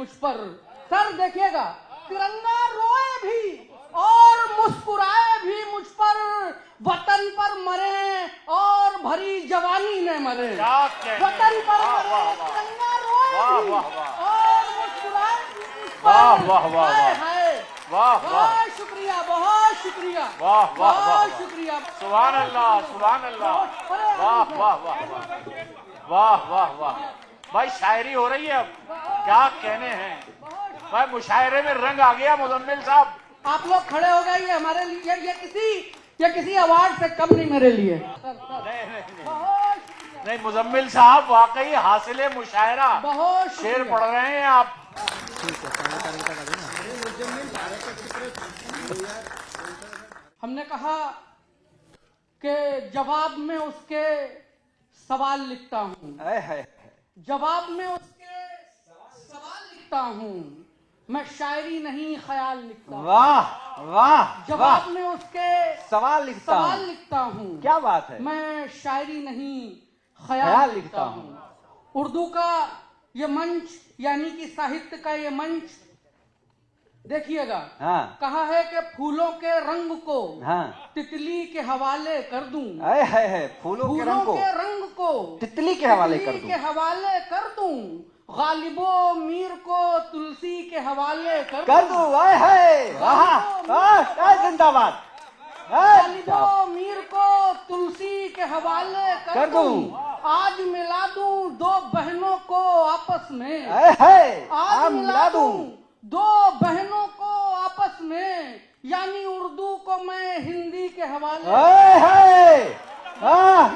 मुझ पर। सर देखिएगा, तिरंगा रोए भी और मुस्कुराए भी मुझ पर, वतन पर मरे और भरी जवानी न मरे। वतन पर मरे, तिरंगा रोए भी और मुस्कुराए भी मुझ पर। बहुत शुक्रिया, बहुत शुक्रिया, बहुत शुक्रिया। सुभान अल्लाह, सुभान अल्लाह। वाह वाह वाह वाह वाह वाह। भाई शायरी हो रही है, अब क्या कहने हैं भाई, मुशायरे में रंग आ गया मुजम्मिल साहब। आप लोग खड़े हो गए, ये हमारे लिए, ये किसी अवार्ड से कम नहीं मेरे लिए। नहीं मुजम्मिल साहब, वाकई हासिले मुशायरा, बहुत शेर पढ़ रहे हैं आप। हमने कहा कि जवाब में उसके सवाल लिखता हूँ, जवाब में उसके सवाल लिखता हूँ, मैं शायरी नहीं ख्याल लिखता। वाह वाह। जवाब में उसके सवाल लिखता हूँ, क्या बात है। मैं शायरी नहीं ख्याल लिखता हूँ। उर्दू का ये मंच, यानी कि साहित्य का ये मंच देखिएगा। हाँ। कहा है कि फूलों के रंग को हाँ। तितली के हवाले कर दूं। है फूलों के रंग को तितली के हवाले कर दूं। गालिबो मीर को तुलसी के हवाले कर दूं। जिंदाबाद। गालिबो मीर को तुलसी के हवाले कर दूं। आज मिला दूं दो बहनों को आपस में। आज मिला दूं दो बहनों को आपस में, यानी उर्दू को मैं हिंदी के हवाले।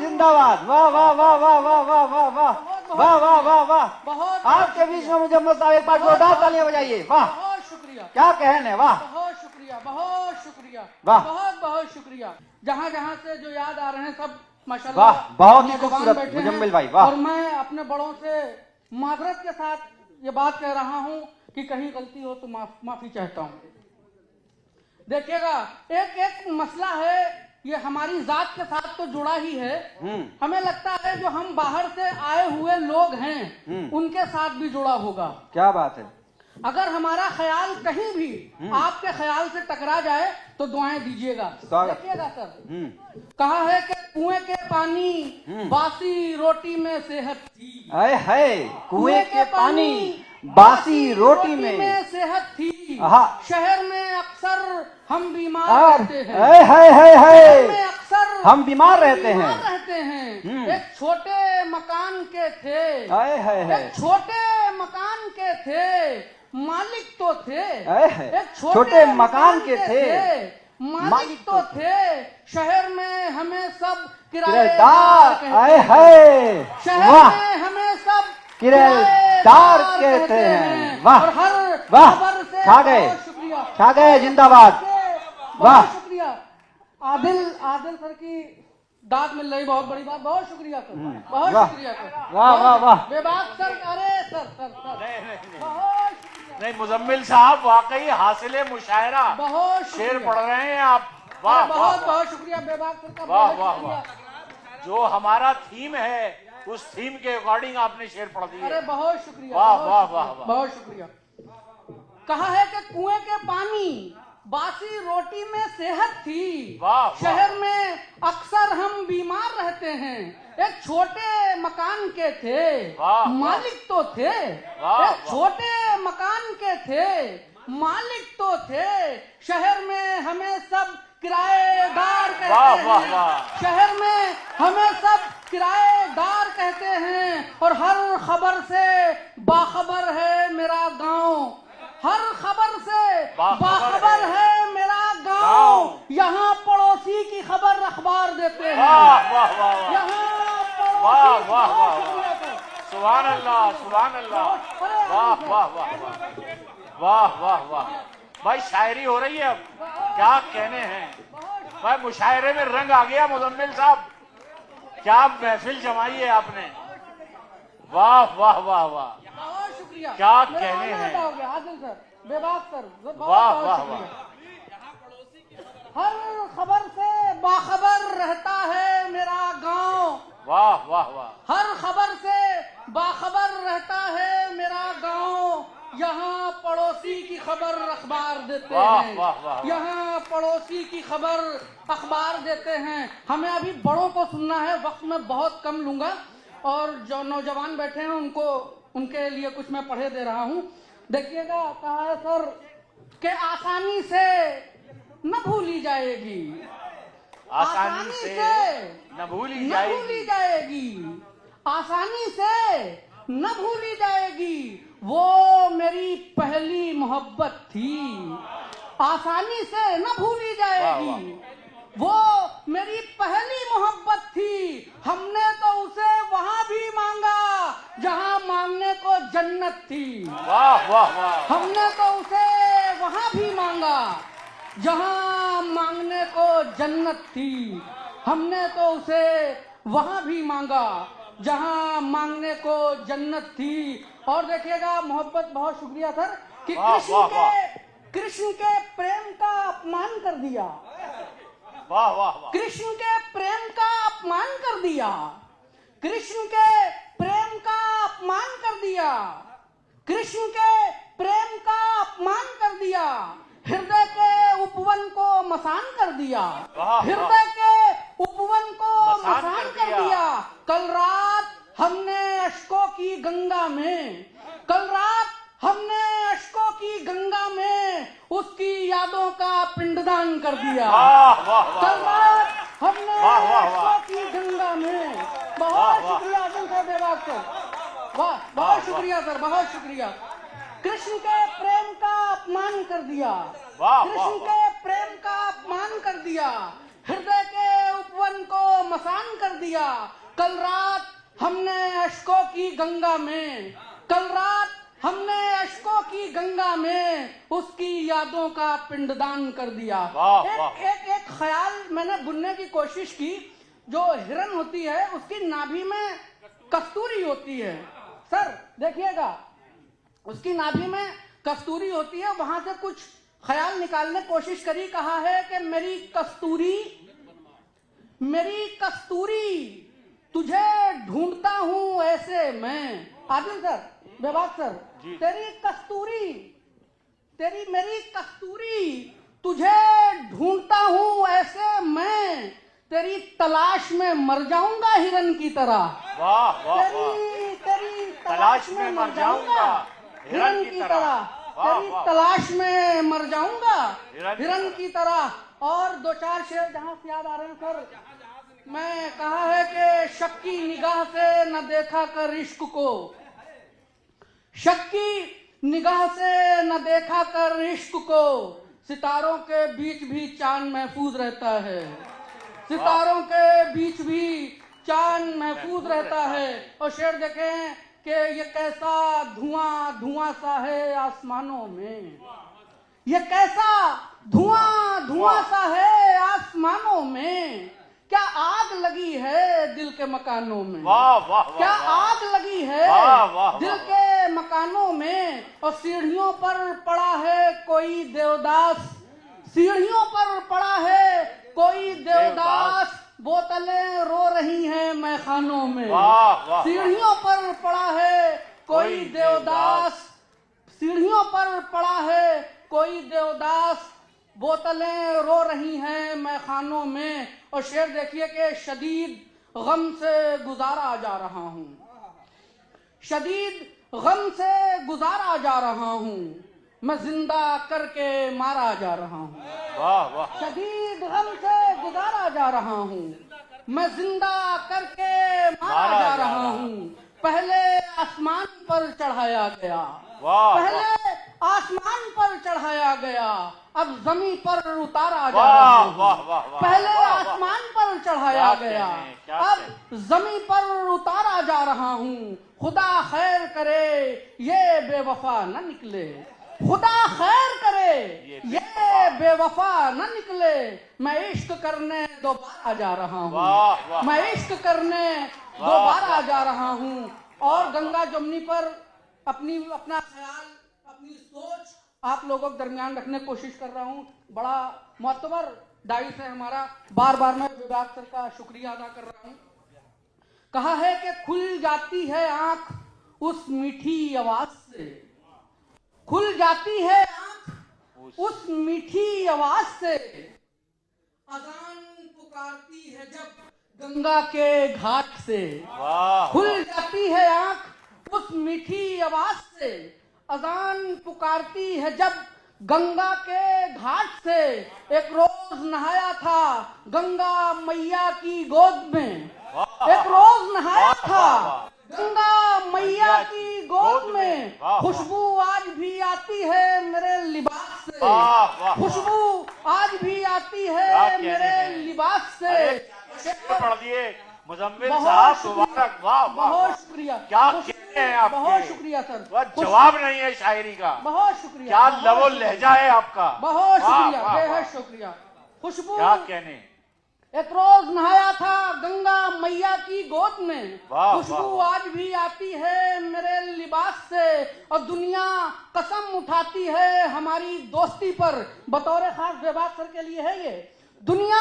जिंदाबाद। वाह वाह वाह वाह वाह वाह वाह वाह वाह वाह वाह वाह। बहुत आपके बीच में मुजम्मिल साहब एक बार जोरदार तालियां बजाइए। वाह, बहुत शुक्रिया, क्या कहने। वाह, बहुत शुक्रिया, बहुत शुक्रिया, वाह, बहुत बहुत शुक्रिया। जहाँ जहाँ से जो याद आ रहे हैं सब माशाल्लाह, वाह, बहुत ही नौजवान खूबसूरत बैठे हैं। मुजम्मिल भाई, वाह। और मैं अपने बड़ों से माजरत के साथ ये बात कह रहा हूँ कि कहीं गलती हो तो माफी चाहता हूँ। देखिएगा, एक मसला है, ये हमारी जात के साथ तो जुड़ा ही है। हमें लगता है जो हम बाहर से आए हुए लोग हैं उनके साथ भी जुड़ा होगा। क्या बात है। अगर हमारा ख्याल कहीं भी आपके ख्याल से टकरा जाए तो दुआएं दीजिएगा। देखिएगा सर, कहा है कि कुएं के पानी बासी रोटी में सेहत थी। कुएं के पानी बासी रोटी में सेहत थी। शहर में अक्सर हम बीमार रहते हैं। अक्सर हम बीमार रहते हैं। एक छोटे मकान के थे, एक छोटे मकान के थे, मालिक तो थे। एक छोटे मकान के थे, मालिक तो थे। शहर में हमें सब किराएदार शहर में हमें सब किराएदार कहते हैं। वाह, और हर वाह, खबर से छा गए। जिंदाबाद। वाह, शुक्रिया। आदिल सर की दाद मिल रही, बहुत बड़ी बात। बहुत शुक्रिया सर, बहुत शुक्रिया सर। वाह वाह वाह। बेबाक सर, अरे सर बहुत शुक्रिया। नहीं मुजम्मिल साहब, वाकई हासिले मुशायरा, बहुत शेर पढ़ रहे हैं आप। वाह, बहुत बहुत शुक्रिया बेबाक सर का। वाह वाह वाह। जो हमारा थीम है उस थीम के अकॉर्डिंग आपने शेर पढ़ दिए। अरे बहुत शुक्रिया। वाह वाह वाह, बहुत शुक्रिया। कहा है कि कुएं के पानी बासी रोटी में सेहत थी। शहर में अक्सर हम बीमार रहते हैं। एक छोटे मकान के थे, मालिक तो थे। एक छोटे मकान के थे, मालिक तो थे। शहर में हमें सब किराएदार कहते हैं। शहर में हमें सब किराएदार कहते हैं। और हर खबर से बाखबर है मेरा गांव। हर खबर से बाखबर है मेरा गांव। यहाँ पड़ोसी की खबर अखबार देते हैं। यहाँ वाह वाह वाह, सुभान अल्लाह, सुभान अल्लाह। वाह वाह वाह वाह वाह वाह। भाई शायरी हो रही है, अब क्या कहने हैं भाई, मुशायरे में रंग आ गया मुजम्मिल साहब। क्या महफिल जमाई है आपने। वाह वाह वाह वाह, बहुत शुक्रिया। क्या कहने हैं। आदिल सर, बेबाक सर, वाह वाह वाह। हर खबर से बाखबर रहता है मेरा गांव। वाह वाह वाह। हर खबर से बाखबर रहता है मेरा गांव। यहाँ पड़ोसी की खबर अखबार देते वाह, हैं, वाह, वाह, वाह। यहाँ पड़ोसी की खबर अखबार देते हैं। हमें अभी बड़ों को सुनना है, वक्त में बहुत कम लूंगा, और जो नौजवान बैठे हैं उनको, उनके लिए कुछ मैं पढ़े दे रहा हूँ। देखिएगा, कहा है सर कि आसानी से न भूली जाएगी, आसानी से न भूली जाएगी, आसानी से न भूली जाएगी, वो मेरी पहली मोहब्बत थी। आसानी से न भूली जाएगी, वो मेरी पहली मोहब्बत थी। हमने तो उसे वहां भी मांगा जहां मांगने को जन्नत थी। वाह वाह वाह। हमने तो उसे वहां भी मांगा जहां मांगने को जन्नत थी। हमने तो उसे वहां भी मांगा जहां मांगने को जन्नत थी। और देखिएगा, मोहब्बत, बहुत शुक्रिया सर, कि कृष्ण के प्रेम का अपमान कर दिया। वाह वाह वाह। कृष्ण के प्रेम का अपमान कर दिया, कृष्ण के प्रेम का अपमान कर दिया, कृष्ण के प्रेम का अपमान कर दिया। हृदय के उपवन को मसान कर दिया, हृदय के उपवन को मसान कर दिया। कल रात हमने अश्कों की गंगा में, कल रात हमने अश्कों की गंगा में उसकी यादों का पिंडदान कर दिया। कल रात हमने अश्कों की गंगा में। बहुत शुक्रिया देवाग सर, वाह, बहुत शुक्रिया सर, बहुत शुक्रिया। कृष्ण के प्रेम का अपमान कर दिया, कृष्ण के प्रेम का अपमान कर दिया, हृदय के उपवन को मसान कर दिया। कल रात हमने अश्कों की गंगा में, कल रात हमने अश्कों की गंगा में उसकी यादों का पिंडदान कर दिया। एक ख्याल मैंने बुनने की कोशिश की। जो हिरन होती है उसकी नाभि में कस्तूरी होती है। सर देखिएगा, उसकी नाभि में कस्तूरी होती है, वहां से कुछ ख्याल निकालने की कोशिश करी। कहा है कि मेरी कस्तूरी तुझे ढूंढता हूं ऐसे मैं। आदिल सर, बेबाक सर, मेरी कस्तूरी तुझे ढूंढता हूं ऐसे मैं, तेरी तलाश में मर जाऊंगा हिरन की तरह। वाह वाह। तेरी तलाश में मर जाऊंगा हिरन की तरह, तेरी तलाश में मर जाऊंगा हिरन की तरह। और दो चार शेर जहां से याद आ रहे हैं सर, मैं कहा है कि शक की निगाह से न देखा कर इश्क को, शक की निगाह से न देखा कर इश्क को, सितारों के बीच भी चांद महफूज रहता है, सितारों के बीच भी चांद महफूज रहता है। और शेर देखें कि ये कैसा धुआं धुआं सा है आसमानों में, ये कैसा धुआं धुआं सा है आसमानों में, क्या आग लगी है दिल के मकानों में। वाह वाह। क्या आग लगी है दिल के मकानों में। और सीढ़ियों पर पड़ा है कोई देवदास, सीढ़ियों पर पड़ा है कोई देवदास, बोतलें रो रही हैं मैखानों में। सीढ़ियों पर पड़ा है कोई देवदास, सीढ़ियों पर पड़ा है कोई देवदास, बोतलें रो रही हैं मैखानों में। और शेर देखिए कि शदीद गम से गुजारा जा रहा हूँ, शदीद गम से गुजारा जा रहा हूँ, मैं जिंदा करके मारा जा रहा हूँ। वाह वाह। शदीद गम से गुजारा जा रहा हूँ, मैं जिंदा करके मारा जा रहा हूँ। पहले आसमान पर चढ़ाया गया, पहले आसमान पर चढ़ाया गया, अब जमीन पर उतारा जा रहा हूँ। पहले आसमान पर चढ़ाया गया, अब जमीन पर उतारा जा रहा हूँ। खुदा खैर करे ये बेवफा न निकले, खुदा खैर करे ये बेवफा न निकले, मैं इश्क करने दोबारा जा रहा हूँ, मैं इश्क करने दोबारा जा रहा हूँ। और गंगा जमुनी पर अपना ख्याल, अपनी सोच आप लोगों के दरमियान रखने की कोशिश कर रहा हूँ। बड़ा मोतबर दाइस है हमारा, बार बार मैं विभाग सर का शुक्रिया अदा कर रहा हूँ। कहा है कि खुल जाती है आंख उस मीठी आवाज से, खुल जाती है आँख उस मीठी आवाज से, अजान पुकारती है जब गंगा के घाट से। वाह खुल जाती है आँख उस मीठी आवाज से, अजान पुकारती है जब गंगा के घाट से। एक रोज नहाया था गंगा मैया की गोद में, एक रोज नहाया था गंगा मैया की गोद में। खुशबू आज भी आती है मेरे लिबास से, खुशबू आज भी आती है मेरे लिबास से। पढ़ दिए मुजम्मिल साहब, मुबारक। वाह वाह, बहुत शुक्रिया। क्या कहते हैं आप, बहुत शुक्रिया सर। जवाब नहीं है शायरी का। बहुत शुक्रिया। क्या लवो लहजा है आपका। बहुत वाह, शुक्रिया, वाह, बेहद वाह। शुक्रिया। खुशबू क्या कहने। एक रोज नहाया था गंगा मैया की गोद में, वाह, खुशबू वाह, आज भी आती है मेरे लिबास से। और दुनिया कसम उठाती है हमारी दोस्ती पर, बतौर खास बेबाक सर के लिए है ये। दुनिया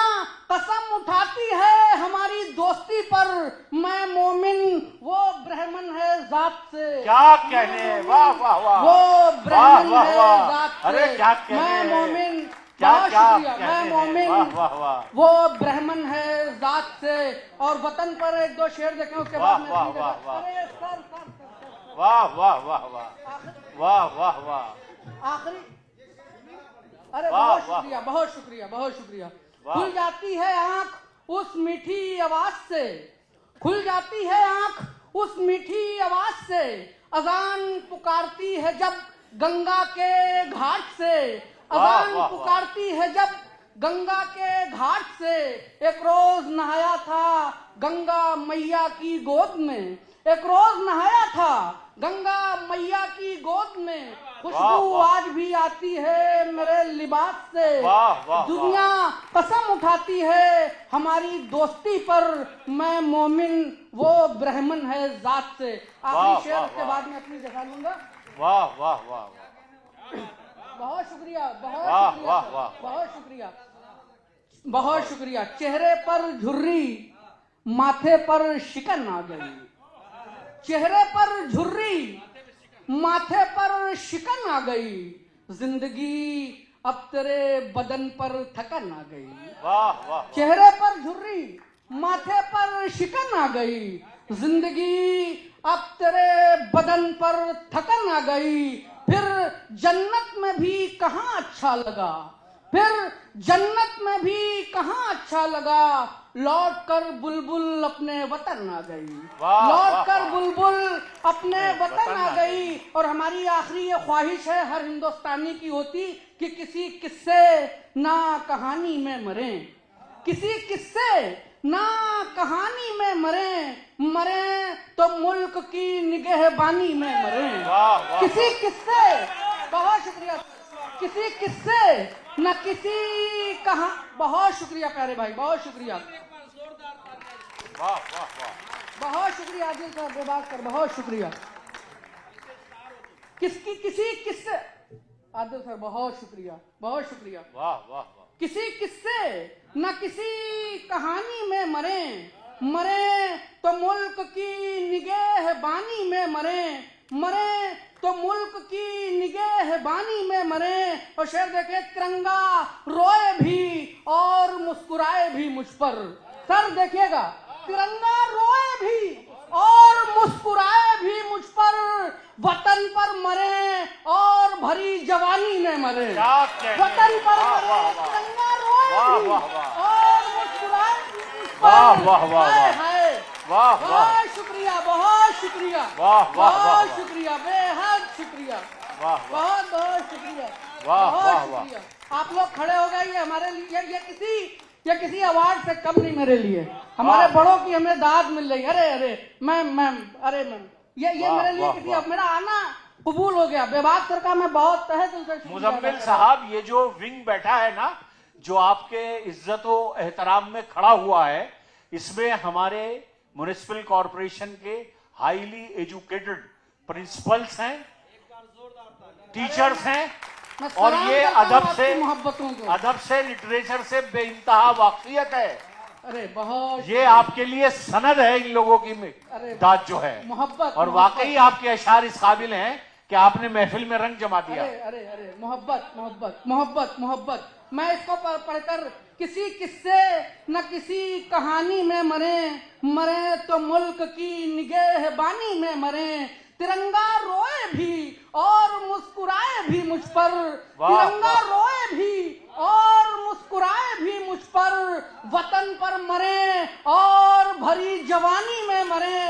कसम उठाती है हमारी दोस्ती पर, मैं मोमिन वो ब्राह्मण है जात से। क्या कहने। वाह वाह वाह, वो ब्राह्मण वाह, है वाह। जात से। अरे क्या कहने। मैं मोमिन, क्या बहुत क्या शुक्रिया। कहने मैं हैं। मोमिन, वाह वाह वाह, वो ब्राह्मण है जात से। और वतन पर एक दो शेर देखें उसके बाद मैं वाह, अपनी वाह, जगह- वाह। अरे सर, वाह वाह वाह वाह, वाह वाह वाह। आखिरी, अरे वाह, बहुत वाह। शुक्रिया, बहुत शुक्रिया, बहुत शुक्रिया। वाह। खुल जाती है आंख उस मीठी आवाज से, खुल जाती है आंख उस मीठी आवाज से, अजान पुकारती है जब गंगा के घाट से, अजान वाह, वाह। पुकारती है जब गंगा के घाट से। एक रोज नहाया था गंगा मैया की गोद में, एक रोज नहाया था गंगा मैया की गोद में। खुशबू वाह। आज भी आती है मेरे लिबास से। वाह, वाह, दुनिया कसम उठाती है हमारी दोस्ती पर, मैं मोमिन वो ब्राह्मण है जात से। वाह, आखिरी शेर वाह, के वाह। बाद में अपनी जगह लूंगा। वाह वाह वाह वाह, बहुत शुक्रिया, बहुत वाह, शुक्रिया वाह, सर, वाह। बहुत शुक्रिया, बहुत शुक्रिया। चेहरे पर झुर्री माथे पर शिकन आ गई, चेहरे पर झुर्री माथे पर शिकन आ गई, जिंदगी अब तेरे बदन पर थकन आ गई। वाह वाह, चेहरे पर झुर्री माथे पर शिकन आ गई, जिंदगी अब तेरे बदन पर थकन आ गई। फिर जन्नत में भी कहाँ अच्छा लगा, फिर जन्नत में भी कहाँ अच्छा लगा, लौट कर बुलबुल अपने वतन आ गई, वाह, लौट कर वाह। बुलबुल अपने वतन आ गई। और हमारी आखिरी ये ख्वाहिश है हर हिंदुस्तानी की होती कि किसी किस्से ना कहानी में मरे, किसी किस्से ना कहानी में मरे, मरे तो मुल्क की निगहबानी में मरे। वाह, वाह। किसी किस्से, बहुत शुक्रिया, किसी किस्से न किसी कहा। बहुत शुक्रिया प्यारे भाई, बहुत शुक्रिया, वाह वाह वाह, बहुत शुक्रिया आदिल साहब, बेबाक कर, बहुत शुक्रिया। किसकी किसी किस्से, आदिल सर बहुत शुक्रिया, बहुत शुक्रिया। वाह वाह वाह, किसी किस्से न किसी कहानी में मरे, मरे तो मुल्क की निगहबानी में मरे, मरे तो मुल्क की निगहबानी में मरे। और शेर देखे, तिरंगा रोए भी और मुस्कुराए भी मुझ पर। सर देखिएगा, तिरंगा रोए भी और मुस्कुराए भी मुझ पर, वतन पर मरे और भरी जवानी में मरे। क्या कहने। वतन पर वाह, मरे, वाह, वाह। तिरंगा रोए वाह, भी वाह, वाह। और मुस्कुराए भी मुझ पर। वाह, वाह, वाह, हाय, वाह। हाय। वाह वाह, बहुत शुक्रिया, बहुत शुक्रिया, वाह, वाह, वाह, बहुत वाह। शुक्रिया, बेहद शुक्रिया, वाह वाह, बहुत बहुत शुक्रिया, वाह, बहुत वाह, वाह। शुक्रिया। आप लोग खड़े हो गए, ये हमारे लिए, ये किसी अवार्ड से कम नहीं मेरे लिए। हमारे वाह। बड़ों की हमें दाद मिल रही। अरे अरे मैम, अरे मैम, ये वाह, मेरे लिए वाह, किसी, वाह। अब मेरा आना कबूल हो गया। बेबाक सर का मैं बहुत तहे दिल से शुक्रिया अदा मुजम्मिल करता हूं। साहब, ये जो विंग बैठा है ना, जो आपके इज्जत और एहतराम में खड़ा हुआ है, इसमें हमारे म्युनिसिपल कॉरपोरेशन के हाईली एजुकेटेड प्रिंसिपल्स हैं, टीचर्स हैं, मैं और सलाम ये करता हूं अदब आपकी से, मोहब्बतों को। अदब से, लिटरेचर से बेइंतहा वाकफियत है। अरे बहुत ये आपके लिए सनद है इन लोगों की अरे दाद जो है। मोहब्बत, और मोहब्बत। वाकई आपके अशार इस काबिल हैं कि आपने महफिल में रंग जमा दिया। अरे अरे अरे, मोहब्बत मोहब्बत मोहब्बत मोहब्बत। मैं इसको पढ़कर किसी किस्से न किसी कहानी में मरे तो मुल्क की निगहबानी में मरे। तिरंगा रोए भी और मुस्कुराए भी मुझ पर, तिरंगा रोए भी और मुस्कुराए भी मुझ पर, वतन पर मरे और भरी जवानी में मरे,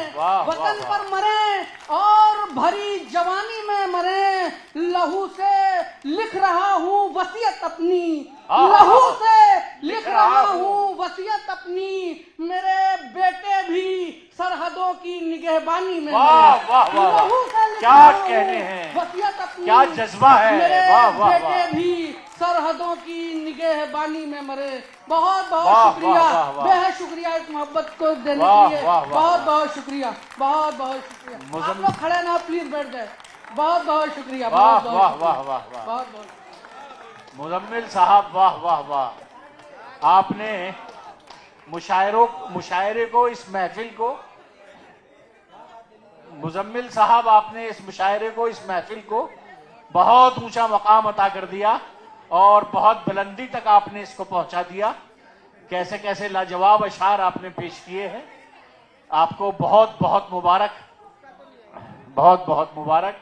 वतन पर मरे और भरी जवानी में मरे। लहू से लिख रहा हूँ वसीयत अपनी, लहू से लिख रहा हूँ वसीयत अपनी, मेरे बेटे भी सरहदों की निगहबानी में मरे। लहू से लिख क्या रहा हूँ कहने हैं, वसीयत अपनी, क्या जज्बा है। मेरे वाह वाह बेटे वाह, भी सरहदों की निगहबानी में मरे। बहुत वाह, बहुत शुक्रिया, वाह, वाह। बेहद शुक्रिया इस मोहब्बत को देने वाह, के लिए। वाह, वाह, बहुत बहुत शुक्रिया, बहुत बहुत शुक्रिया। आप लोग खड़े ना, प्लीज बैठ जाए। बहुत बहुत शुक्रिया, वाह बहुत वाह बहुत वाह वाह वाह। बहुत बहुत। मुजम्मिल साहब, वाह वाह वाह। आपने मुशायरे को, इस महफिल को, मुजम्मिल साहब आपने इस मुशायरे को, इस महफिल को बहुत ऊंचा मकाम अता कर दिया और बहुत बुलंदी तक आपने इसको पहुंचा दिया। कैसे कैसे लाजवाब अशार आपने पेश किए हैं। आपको बहुत बहुत मुबारक, बहुत बहुत मुबारक।